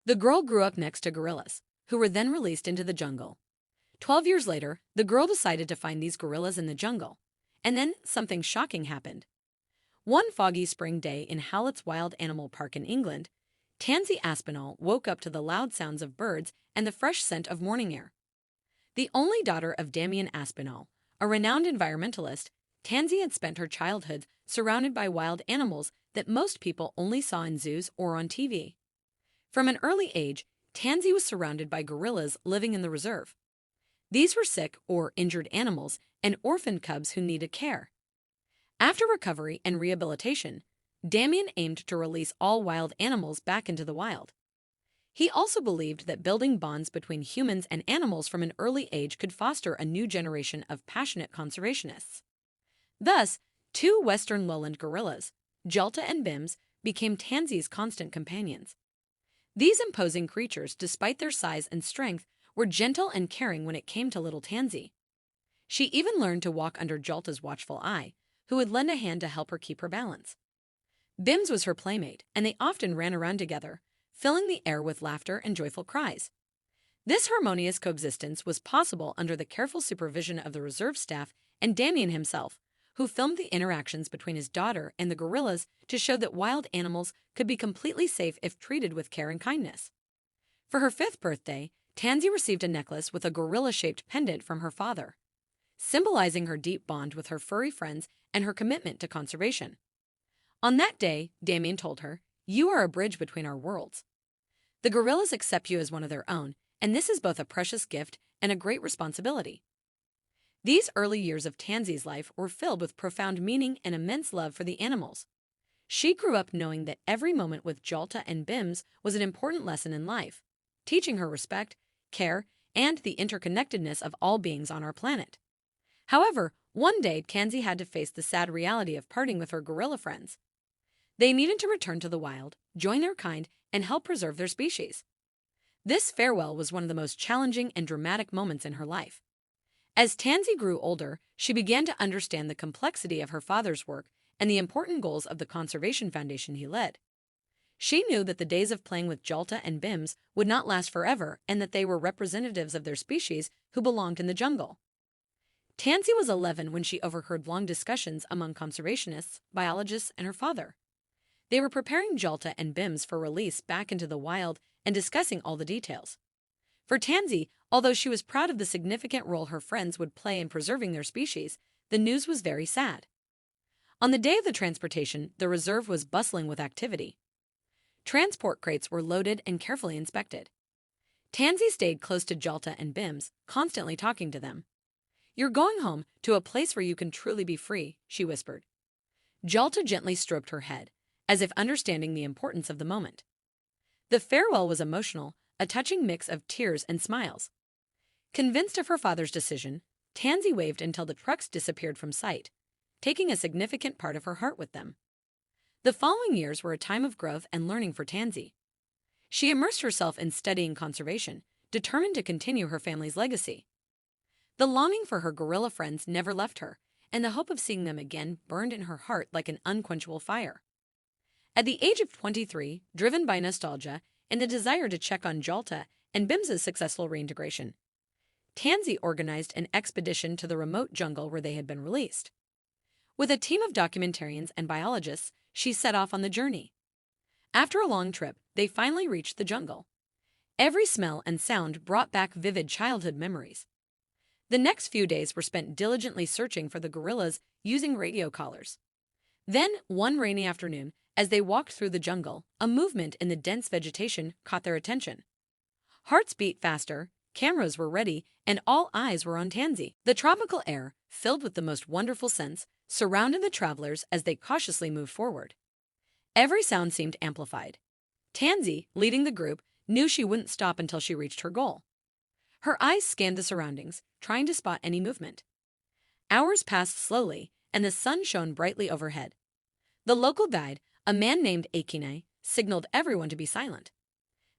The girl grew up next to gorillas, who were then released into the jungle. 12 years later, the girl decided to find these gorillas in the jungle. And then something shocking happened. One foggy spring day in Howlett's Wild Animal Park in England, Tansy Aspinall woke up to the loud sounds of birds and the fresh scent of morning air. The only daughter of Damien Aspinall, a renowned environmentalist, Tansy had spent her childhood surrounded by wild animals that most people only saw in zoos or on TV. From an early age, Tansy was surrounded by gorillas living in the reserve. These were sick or injured animals and orphaned cubs who needed care. After recovery and rehabilitation, Damien aimed to release all wild animals back into the wild. He also believed that building bonds between humans and animals from an early age could foster a new generation of passionate conservationists. Thus, two western lowland gorillas, Jalta and Bims, became Tansy's constant companions. These imposing creatures, despite their size and strength, were gentle and caring when it came to little Tansy. She even learned to walk under Jalta's watchful eye, who would lend a hand to help her keep her balance. Bims was her playmate, and they often ran around together, filling the air with laughter and joyful cries. This harmonious coexistence was possible under the careful supervision of the reserve staff and Damien himself, who filmed the interactions between his daughter and the gorillas to show that wild animals could be completely safe if treated with care and kindness. For her 5th birthday, Tansy received a necklace with a gorilla-shaped pendant from her father, symbolizing her deep bond with her furry friends and her commitment to conservation. On that day, Damien told her, "You are a bridge between our worlds. The gorillas accept you as one of their own, and this is both a precious gift and a great responsibility." These early years of Tansy's life were filled with profound meaning and immense love for the animals. She grew up knowing that every moment with Jalta and Bims was an important lesson in life, teaching her respect, care, and the interconnectedness of all beings on our planet. However, one day Tansy had to face the sad reality of parting with her gorilla friends. They needed to return to the wild, join their kind, and help preserve their species. This farewell was one of the most challenging and dramatic moments in her life. As Tansy grew older, she began to understand the complexity of her father's work and the important goals of the conservation foundation he led. She knew that the days of playing with Jalta and Bims would not last forever and that they were representatives of their species who belonged in the jungle. Tansy was 11 when she overheard long discussions among conservationists, biologists, and her father. They were preparing Jalta and Bims for release back into the wild and discussing all the details. For Tansy, although she was proud of the significant role her friends would play in preserving their species, the news was very sad. On the day of the transportation, the reserve was bustling with activity. Transport crates were loaded and carefully inspected. Tansy stayed close to Jalta and Bims, constantly talking to them. "You're going home, to a place where you can truly be free," she whispered. Jalta gently stroked her head, as if understanding the importance of the moment. The farewell was emotional, a touching mix of tears and smiles. Convinced of her father's decision, Tansy waved until the trucks disappeared from sight, taking a significant part of her heart with them. The following years were a time of growth and learning for Tansy. She immersed herself in studying conservation, determined to continue her family's legacy. The longing for her gorilla friends never left her, and the hope of seeing them again burned in her heart like an unquenchable fire. At the age of 23, driven by nostalgia and the desire to check on Jalta and Bims's successful reintegration, Tansy organized an expedition to the remote jungle where they had been released. With a team of documentarians and biologists, she set off on the journey. After a long trip, they finally reached the jungle. Every smell and sound brought back vivid childhood memories. The next few days were spent diligently searching for the gorillas using radio collars. Then, one rainy afternoon, as they walked through the jungle, a movement in the dense vegetation caught their attention. Hearts beat faster, cameras were ready, and all eyes were on Tansy. The tropical air, filled with the most wonderful scents, surrounded the travelers as they cautiously moved forward. Every sound seemed amplified. Tansy, leading the group, knew she wouldn't stop until she reached her goal. Her eyes scanned the surroundings, trying to spot any movement. Hours passed slowly, and the sun shone brightly overhead. The local guide, a man named Akine, signaled everyone to be silent.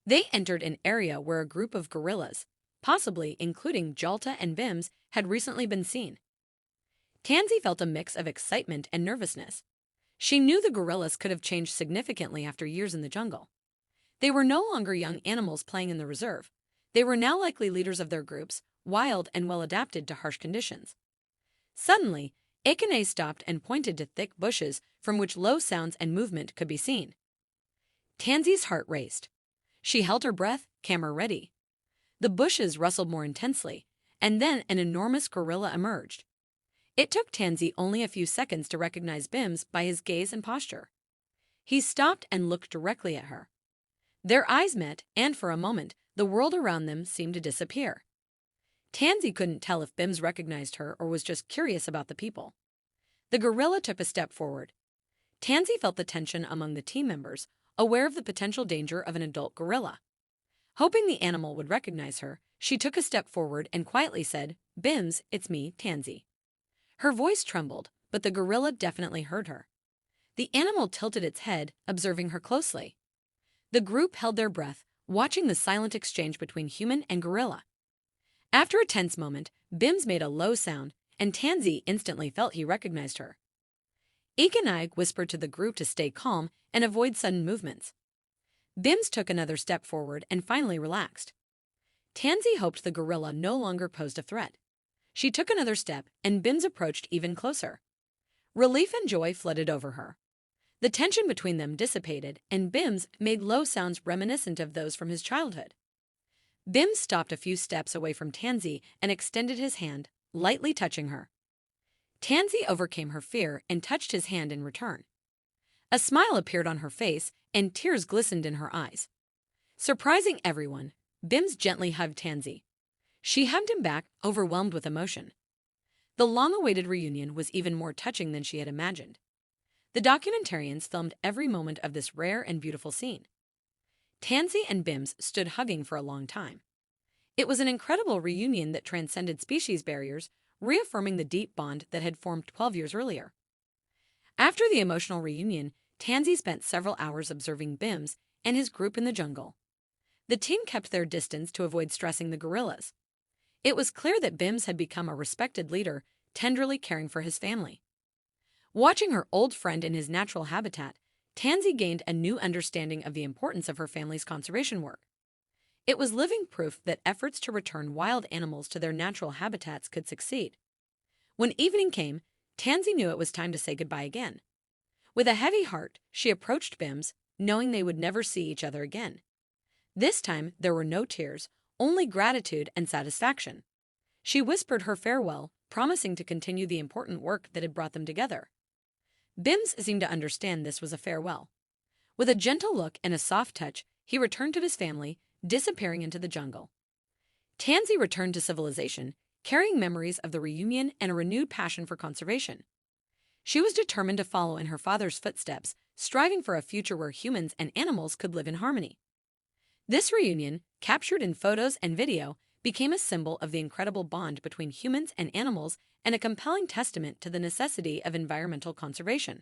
They entered an area where a group of gorillas, possibly including Jalta and Bims, had recently been seen. Tansy felt a mix of excitement and nervousness. She knew the gorillas could have changed significantly after years in the jungle. They were no longer young animals playing in the reserve. They were now likely leaders of their groups, wild and well adapted to harsh conditions. Suddenly, Akane stopped and pointed to thick bushes from which low sounds and movement could be seen. Tansy's heart raced. She held her breath, camera ready. The bushes rustled more intensely, and then an enormous gorilla emerged. It took Tansy only a few seconds to recognize Bims by his gaze and posture. He stopped and looked directly at her. Their eyes met, and for a moment, the world around them seemed to disappear. Tansy couldn't tell if Bims recognized her or was just curious about the people. The gorilla took a step forward. Tansy felt the tension among the team members, aware of the potential danger of an adult gorilla. Hoping the animal would recognize her, she took a step forward and quietly said, "Bims, it's me, Tansy." Her voice trembled, but the gorilla definitely heard her. The animal tilted its head, observing her closely. The group held their breath, watching the silent exchange between human and gorilla. After a tense moment, Bims made a low sound, and Tansy instantly felt he recognized her. Ikanai whispered to the group to stay calm and avoid sudden movements. Bims took another step forward and finally relaxed. Tansy hoped the gorilla no longer posed a threat. She took another step, and Bims approached even closer. Relief and joy flooded over her. The tension between them dissipated, and Bims made low sounds reminiscent of those from his childhood. Bims stopped a few steps away from Tansy and extended his hand, lightly touching her. Tansy overcame her fear and touched his hand in return. A smile appeared on her face, and tears glistened in her eyes. Surprising everyone, Bims gently hugged Tansy. She hugged him back, overwhelmed with emotion. The long-awaited reunion was even more touching than she had imagined. The documentarians filmed every moment of this rare and beautiful scene. Tansy and Bims stood hugging for a long time. It was an incredible reunion that transcended species barriers, reaffirming the deep bond that had formed 12 years earlier. After the emotional reunion, Tansy spent several hours observing Bims and his group in the jungle. The team kept their distance to avoid stressing the gorillas. It was clear that Bims had become a respected leader, tenderly caring for his family. Watching her old friend in his natural habitat, Tansy gained a new understanding of the importance of her family's conservation work. It was living proof that efforts to return wild animals to their natural habitats could succeed. When evening came, Tansy knew it was time to say goodbye again. With a heavy heart, she approached Bims, knowing they would never see each other again. This time, there were no tears, only gratitude and satisfaction. She whispered her farewell, promising to continue the important work that had brought them together. Bims seemed to understand this was a farewell. With a gentle look and a soft touch, he returned to his family, disappearing into the jungle. Tansy returned to civilization, carrying memories of the reunion and a renewed passion for conservation. She was determined to follow in her father's footsteps, striving for a future where humans and animals could live in harmony. This reunion, captured in photos and video, became a symbol of the incredible bond between humans and animals and a compelling testament to the necessity of environmental conservation.